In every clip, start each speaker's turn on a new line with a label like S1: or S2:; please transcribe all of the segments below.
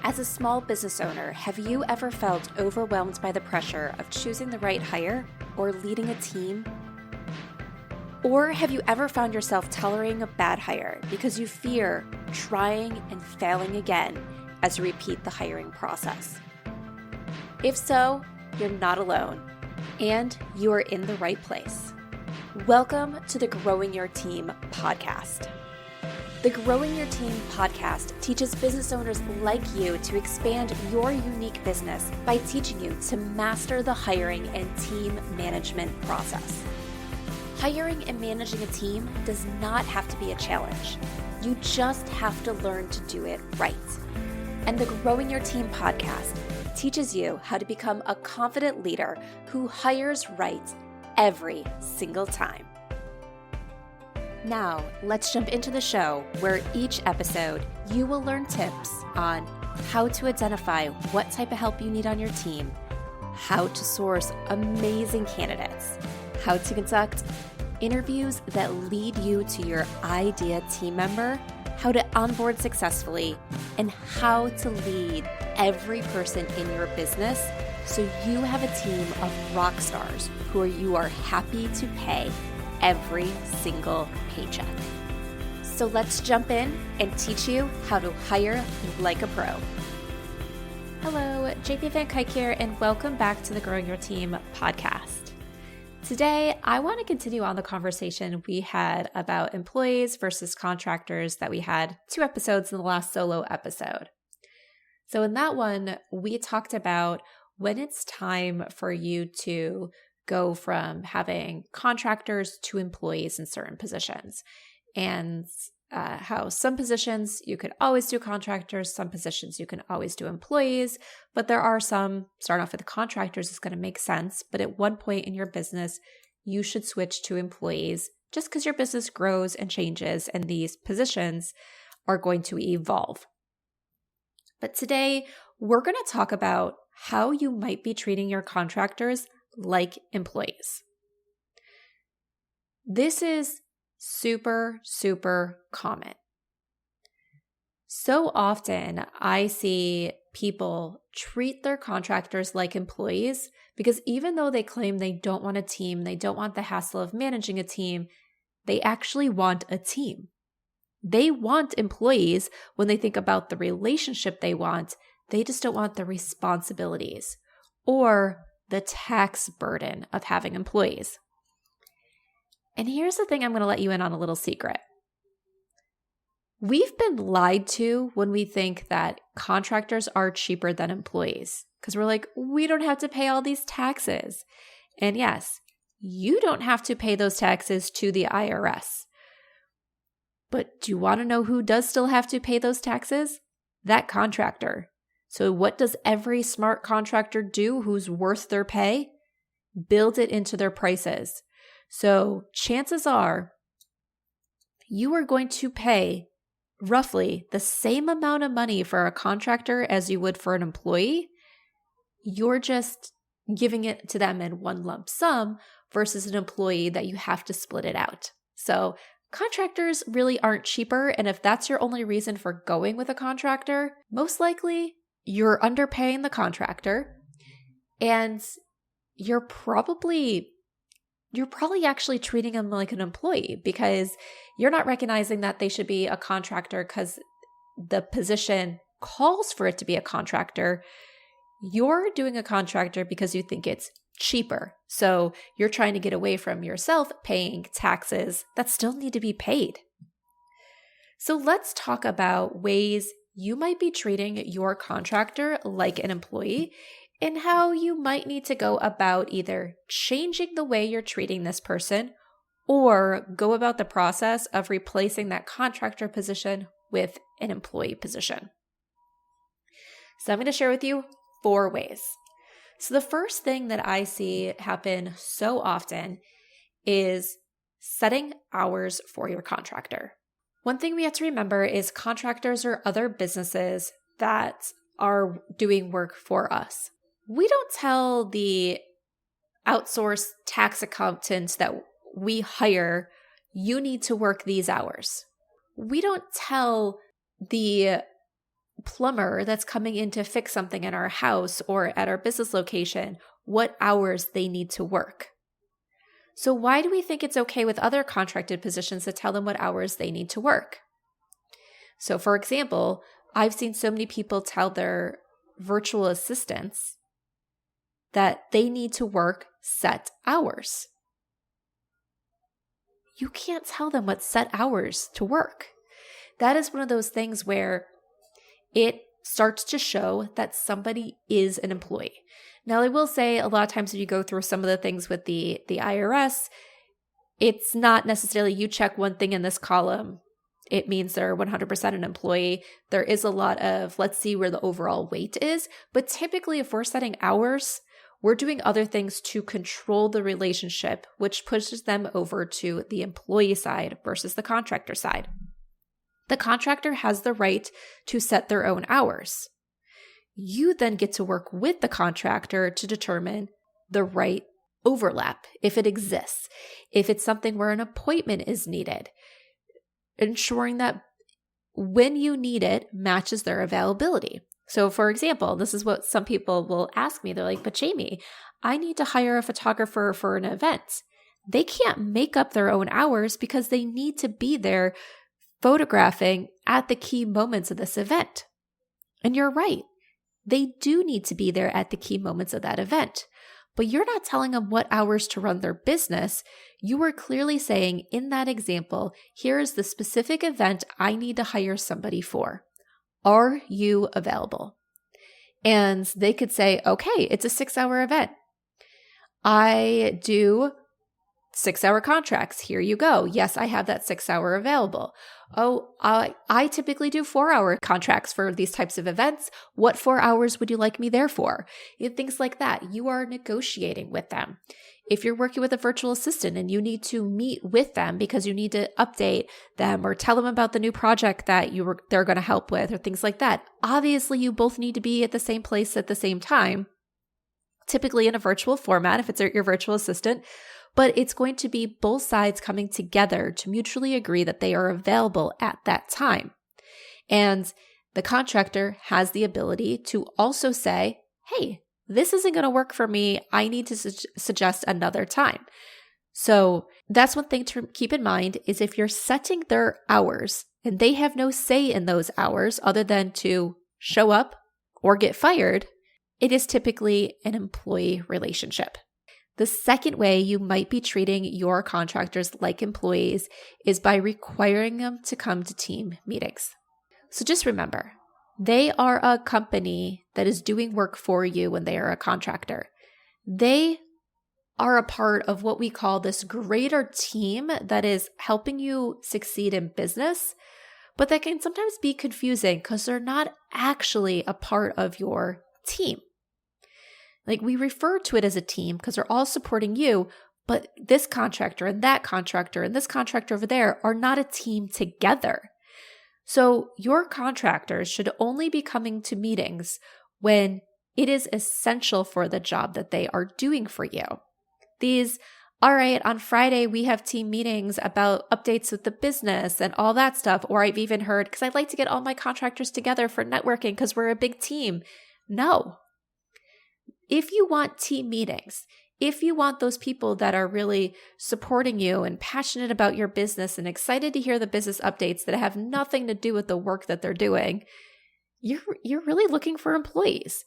S1: As a small business owner, have you ever felt overwhelmed by the pressure of choosing the right hire or leading a team? Or have you ever found yourself tolerating a bad hire because you fear trying and failing again as you repeat the hiring process? If so, you're not alone, and you are in the right place. Welcome to the Growing Your Team podcast. The Growing Your Team podcast teaches business owners like you to expand your unique business by teaching you to master the hiring and team management process. Hiring and managing a team does not have to be a challenge. You just have to learn to do it right. And the Growing Your Team podcast teaches you how to become a confident leader who hires right every single time. Now, let's jump into the show where each episode you will learn tips on how to identify what type of help you need on your team, how to source amazing candidates, how to conduct interviews that lead you to your ideal team member, how to onboard successfully, and how to lead every person in your business so you have a team of rock stars who you are happy to pay every single paycheck. So let's jump in and teach you how to hire like a pro. Hello, JP Van Kuyk here, and welcome back to the Growing Your Team podcast. Today, I want to continue on the conversation we had about employees versus contractors that we had 2 episodes in the last solo episode. So in that one, we talked about when it's time for you to go from having contractors to employees in certain positions, and how some positions you could always do contractors, some positions you can always do employees, but there are some, starting off with the contractors is going to make sense, but at one point in your business, you should switch to employees just because your business grows and changes and these positions are going to evolve. But today, we're going to talk about how you might be treating your contractors like employees. This is super common. So often I see people treat their contractors like employees because even though they claim they don't want a team, they don't want the hassle of managing a team, they actually want a team. They want employees when they think about the relationship they want. They just don't want the responsibilities or the tax burden of having employees. And here's the thing, I'm going to let you in on a little secret. We've been lied to when we think that contractors are cheaper than employees because we're like, we don't have to pay all these taxes. And yes, you don't have to pay those taxes to the IRS. But do you want to know who does still have to pay those taxes? That contractor. So what does every smart contractor do who's worth their pay? Build it into their prices. So chances are you are going to pay roughly the same amount of money for a contractor as you would for an employee. You're just giving it to them in one lump sum versus an employee that you have to split it out. So contractors really aren't cheaper. And if that's your only reason for going with a contractor, most likely you're underpaying the contractor, and you're probably actually treating them like an employee because you're not recognizing that they should be a contractor because the position calls for it to be a contractor. You're doing a contractor because you think it's cheaper. So you're trying to get away from yourself paying taxes that still need to be paid. So let's talk about ways you might be treating your contractor like an employee and how you might need to go about either changing the way you're treating this person or go about the process of replacing that contractor position with an employee position. So I'm going to share with you 4 ways. So the first thing that I see happen so often is setting hours for your contractor. One thing we have to remember is contractors are other businesses that are doing work for us. We don't tell the outsourced tax accountants that we hire, you need to work these hours. We don't tell the plumber that's coming in to fix something in our house or at our business location what hours they need to work. So why do we think it's okay with other contracted positions to tell them what hours they need to work? So for example, I've seen so many people tell their virtual assistants that they need to work set hours. You can't tell them what set hours to work. That is one of those things where it starts to show that somebody is an employee. Now, I will say a lot of times when you go through some of the things with the IRS, it's not necessarily you check one thing in this column, it means they're 100% an employee. There is a lot of let's see where the overall weight is. But typically, if we're setting hours, we're doing other things to control the relationship, which pushes them over to the employee side versus the contractor side. The contractor has the right to set their own hours. You then get to work with the contractor to determine the right overlap, if it exists, if it's something where an appointment is needed, ensuring that when you need it matches their availability. So for example, this is what some people will ask me. They're like, but Jamie, I need to hire a photographer for an event. They can't make up their own hours because they need to be there photographing at the key moments of this event. And you're right. They do need to be there at the key moments of that event. But you're not telling them what hours to run their business. You are clearly saying in that example, here is the specific event I need to hire somebody for. Are you available? And they could say, okay, it's a 6-hour event. I do 6-hour contracts. Here you go. Yes, I have that 6-hour available. Oh, I typically do 4-hour contracts for these types of events. What 4 hours would you like me there for? Things like that. You are negotiating with them. If you're working with a virtual assistant and you need to meet with them because you need to update them or tell them about the new project that they're going to help with or things like that, obviously you both need to be at the same place at the same time, typically in a virtual format if it's your virtual assistant. But it's going to be both sides coming together to mutually agree that they are available at that time. And the contractor has the ability to also say, hey, this isn't going to work for me. I need to suggest another time. So that's one thing to keep in mind is if you're setting their hours and they have no say in those hours other than to show up or get fired, it is typically an employee relationship. The second way you might be treating your contractors like employees is by requiring them to come to team meetings. So just remember, they are a company that is doing work for you when they are a contractor. They are a part of what we call this greater team that is helping you succeed in business, but that can sometimes be confusing because they're not actually a part of your team. Like we refer to it as a team because they're all supporting you, but this contractor and that contractor and this contractor over there are not a team together. So your contractors should only be coming to meetings when it is essential for the job that they are doing for you. All right, on Friday we have team meetings about updates with the business and all that stuff. Or I've even heard, because I'd like to get all my contractors together for networking because we're a big team. No. If you want team meetings, if you want those people that are really supporting you and passionate about your business and excited to hear the business updates that have nothing to do with the work that they're doing, you're really looking for employees.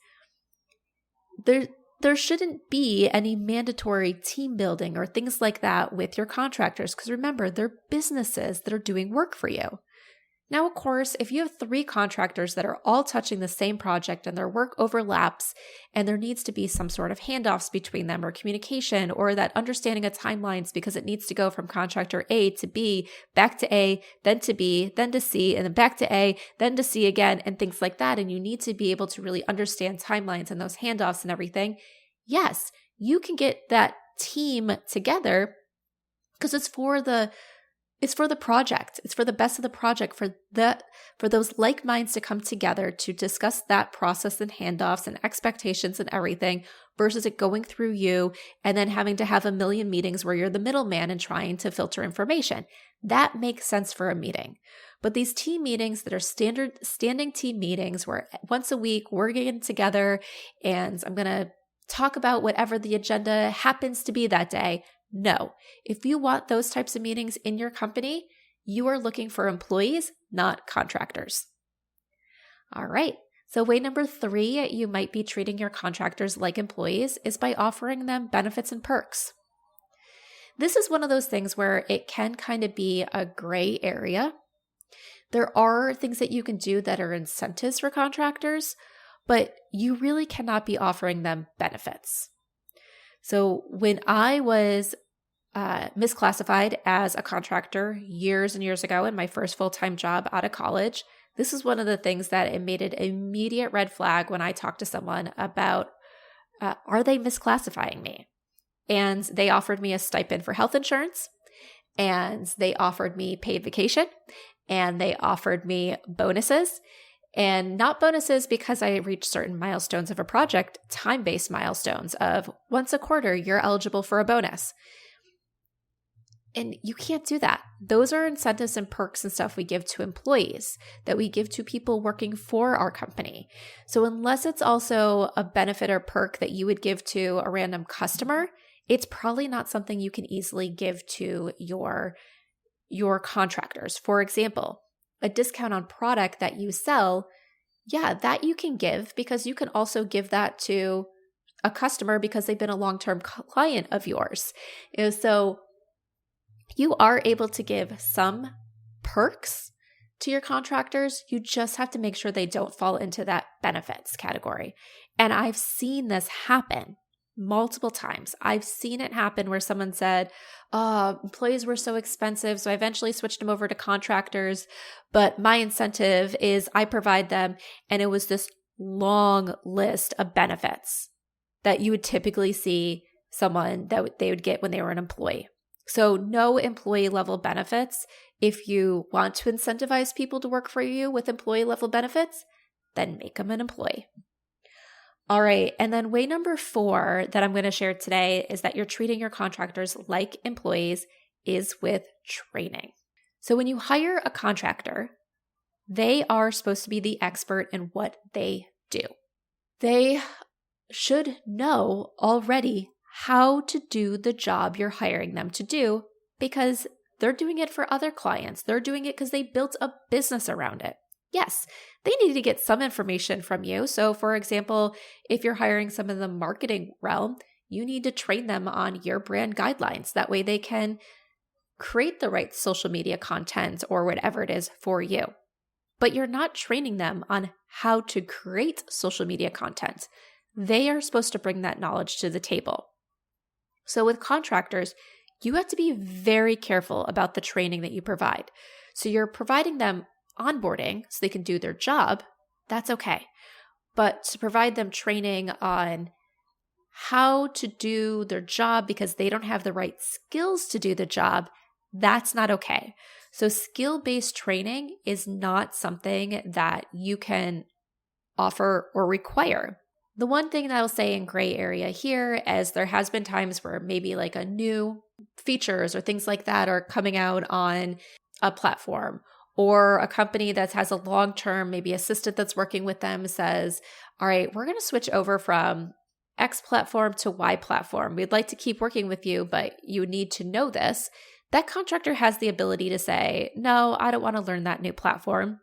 S1: There shouldn't be any mandatory team building or things like that with your contractors because remember, they're businesses that are doing work for you. Now, of course, if you have 3 contractors that are all touching the same project and their work overlaps and there needs to be some sort of handoffs between them or communication or that understanding of timelines because it needs to go from contractor A to B, back to A, then to B, then to C, and then back to A, then to C again, and things like that, and you need to be able to really understand timelines and those handoffs and everything, yes, you can get that team together because it's for the It's for the project. It's for the best of the project, for those like minds to come together to discuss that process and handoffs and expectations and everything, versus it going through you and then having to have a million meetings where you're the middleman and trying to filter information. That makes sense for a meeting. But these team meetings that are standing team meetings where once a week we're getting together and I'm going to talk about whatever the agenda happens to be that day. No, if you want those types of meetings in your company, you are looking for employees, not contractors. All right. So way number 3, you might be treating your contractors like employees is by offering them benefits and perks. This is one of those things where it can kind of be a gray area. There are things that you can do that are incentives for contractors, but you really cannot be offering them benefits. So when I was misclassified as a contractor years and years ago in my first full-time job out of college, this is one of the things that it made an immediate red flag when I talked to someone about, are they misclassifying me? And they offered me a stipend for health insurance, and they offered me paid vacation, and they offered me bonuses. And not bonuses because I reached certain milestones of a project, time-based milestones of once a quarter, you're eligible for a bonus. And you can't do that. Those are incentives and perks and stuff we give to employees, that we give to people working for our company. So unless it's also a benefit or perk that you would give to a random customer, it's probably not something you can easily give to your contractors. For example, a discount on product that you sell, yeah, that you can give, because you can also give that to a customer because they've been a long-term client of yours. So you are able to give some perks to your contractors. You just have to make sure they don't fall into that benefits category. And I've seen this happen multiple times. I've seen it happen where someone said, employees were so expensive, so I eventually switched them over to contractors, but my incentive is I provide them, and it was this long list of benefits that you would typically see someone that they would get when they were an employee. So no employee level benefits. If you want to incentivize people to work for you with employee level benefits, then make them an employee. All right. And then way number 4 that I'm going to share today is that you're treating your contractors like employees is with training. So when you hire a contractor, they are supposed to be the expert in what they do. They should know already how to do the job you're hiring them to do, because they're doing it for other clients. They're doing it because they built a business around it. Yes, they need to get some information from you. So for example, if you're hiring some in the marketing realm, you need to train them on your brand guidelines. That way they can create the right social media content or whatever it is for you. But you're not training them on how to create social media content. They are supposed to bring that knowledge to the table. So with contractors, you have to be very careful about the training that you provide. So you're providing them onboarding so they can do their job, that's okay. But to provide them training on how to do their job because they don't have the right skills to do the job, that's not okay. So skill-based training is not something that you can offer or require. The one thing that I'll say in gray area here is there has been times where maybe like a new features or things like that are coming out on a platform, or a company that has a long-term, maybe assistant that's working with them says, all right, we're going to switch over from X platform to Y platform. We'd like to keep working with you, but you need to know this. That contractor has the ability to say, no, I don't want to learn that new platform.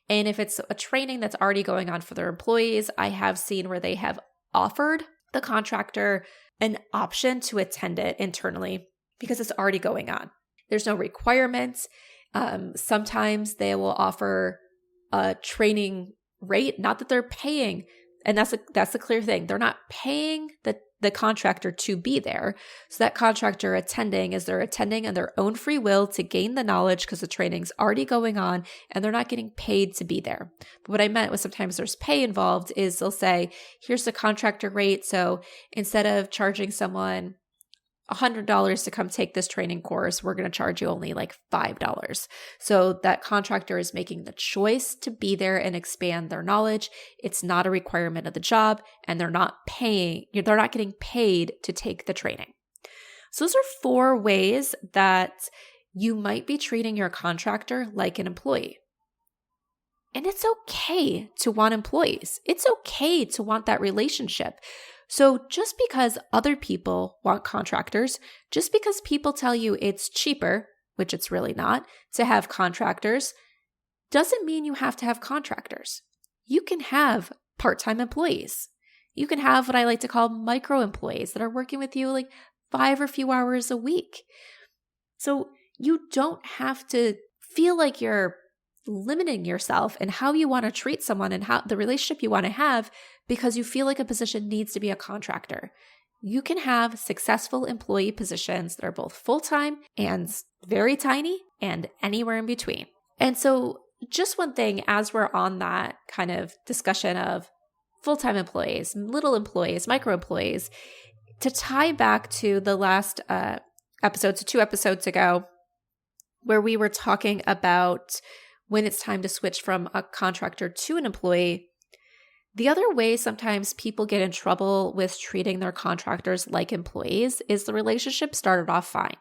S1: And if it's a training that's already going on for their employees, I have seen where they have offered the contractor an option to attend it internally because it's already going on. There's no requirements. Sometimes they will offer a training rate, not that they're paying, and that's a clear thing. They're not paying the contractor to be there. So that contractor attending is they're attending on their own free will to gain the knowledge because the training's already going on and they're not getting paid to be there. But what I meant was sometimes there's pay involved is they'll say, here's the contractor rate. So instead of charging someone $100 to come take this training course. We're going to charge you only like $5. So that contractor is making the choice to be there and expand their knowledge. It's not a requirement of the job, and they're not getting paid to take the training. So those are 4 ways that you might be treating your contractor like an employee. And it's okay to want employees. It's okay to want that relationship. So just because other people want contractors, just because people tell you it's cheaper, which it's really not, to have contractors, doesn't mean you have to have contractors. You can have part-time employees. You can have what I like to call micro employees that are working with you like 5 or few hours a week. So you don't have to feel like you're limiting yourself in how you want to treat someone and how the relationship you want to have because you feel like a position needs to be a contractor. You can have successful employee positions that are both full-time and very tiny and anywhere in between. And so just one thing as we're on that kind of discussion of full-time employees, little employees, micro employees, to tie back to the last episode, so 2 episodes ago, where we were talking about when it's time to switch from a contractor to an employee. The other way sometimes people get in trouble with treating their contractors like employees is the relationship started off fine.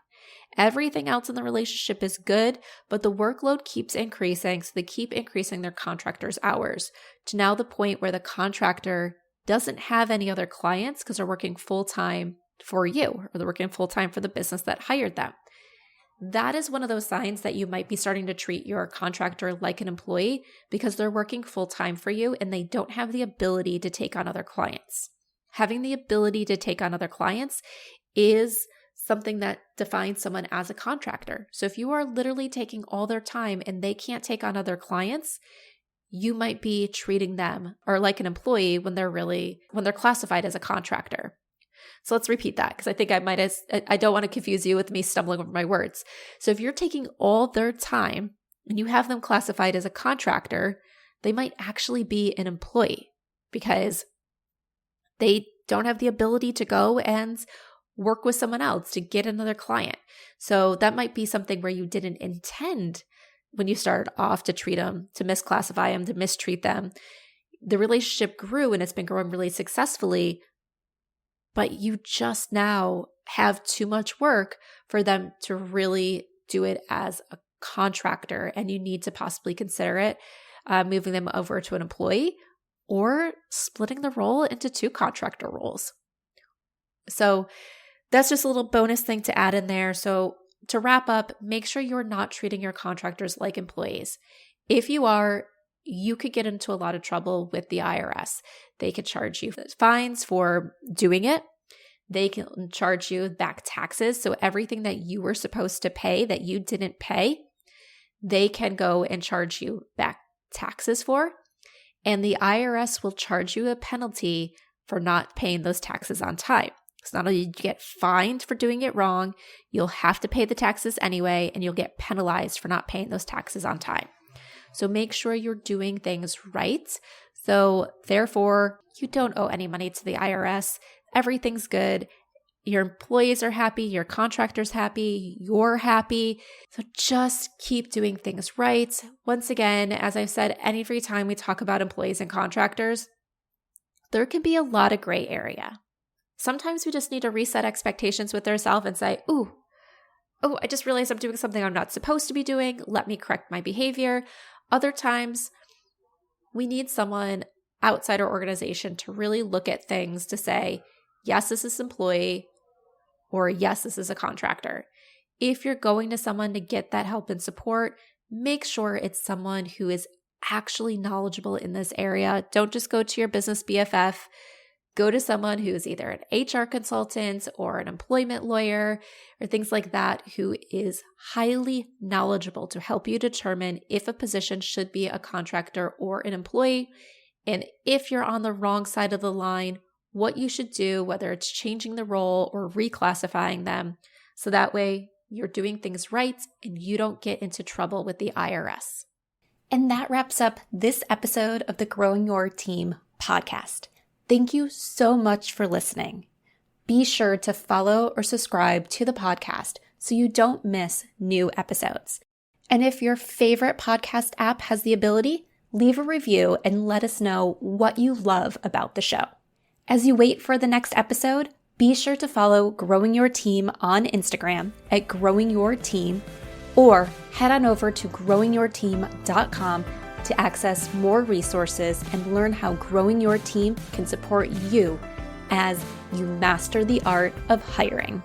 S1: Everything else in the relationship is good, but the workload keeps increasing, so they keep increasing their contractor's hours to now the point where the contractor doesn't have any other clients because they're working full-time for you, or they're working full-time for the business that hired them. That is one of those signs that you might be starting to treat your contractor like an employee because they're working full-time for you and they don't have the ability to take on other clients. Having the ability to take on other clients is something that defines someone as a contractor. So if you are literally taking all their time and they can't take on other clients, you might be treating them or like an employee when they're classified as a contractor. So let's repeat that because I think I don't want to confuse you with me stumbling over my words. So if you're taking all their time and you have them classified as a contractor, they might actually be an employee because they don't have the ability to go and work with someone else to get another client. So that might be something where you didn't intend when you started off to treat them, to misclassify them, to mistreat them. The relationship grew and it's been growing really successfully, but you just now have too much work for them to really do it as a contractor, and you need to possibly consider it moving them over to an employee or splitting the role into 2 contractor roles. So that's just a little bonus thing to add in there. So to wrap up, make sure you're not treating your contractors like employees. If you are, you could get into a lot of trouble with the IRS. They could charge you fines for doing it. They can charge you back taxes. So everything that you were supposed to pay that you didn't pay, they can go and charge you back taxes for. And the IRS will charge you a penalty for not paying those taxes on time. So not only do you get fined for doing it wrong, you'll have to pay the taxes anyway, and you'll get penalized for not paying those taxes on time. So make sure you're doing things right. So therefore, you don't owe any money to the IRS. Everything's good. Your employees are happy. Your contractor's happy. You're happy. So just keep doing things right. Once again, as I've said, every time we talk about employees and contractors, there can be a lot of gray area. Sometimes we just need to reset expectations with ourselves and say, oh, I just realized I'm doing something I'm not supposed to be doing. Let me correct my behavior. Other times, we need someone outside our organization to really look at things to say, yes, this is an employee, or yes, this is a contractor. If you're going to someone to get that help and support, make sure it's someone who is actually knowledgeable in this area. Don't just go to your business BFF. Go to someone who is either an HR consultant or an employment lawyer or things like that who is highly knowledgeable to help you determine if a position should be a contractor or an employee. And if you're on the wrong side of the line, what you should do, whether it's changing the role or reclassifying them. So that way you're doing things right and you don't get into trouble with the IRS. And that wraps up this episode of the Growing Your Team podcast. Thank you so much for listening. be sure to follow or subscribe to the podcast so you don't miss new episodes. And if your favorite podcast app has the ability, leave a review and let us know what you love about the show. As you wait for the next episode, be sure to follow Growing Your Team on Instagram at Growing Your Team, or head on over to growingyourteam.com to access more resources and learn how growing your team can support you as you master the art of hiring.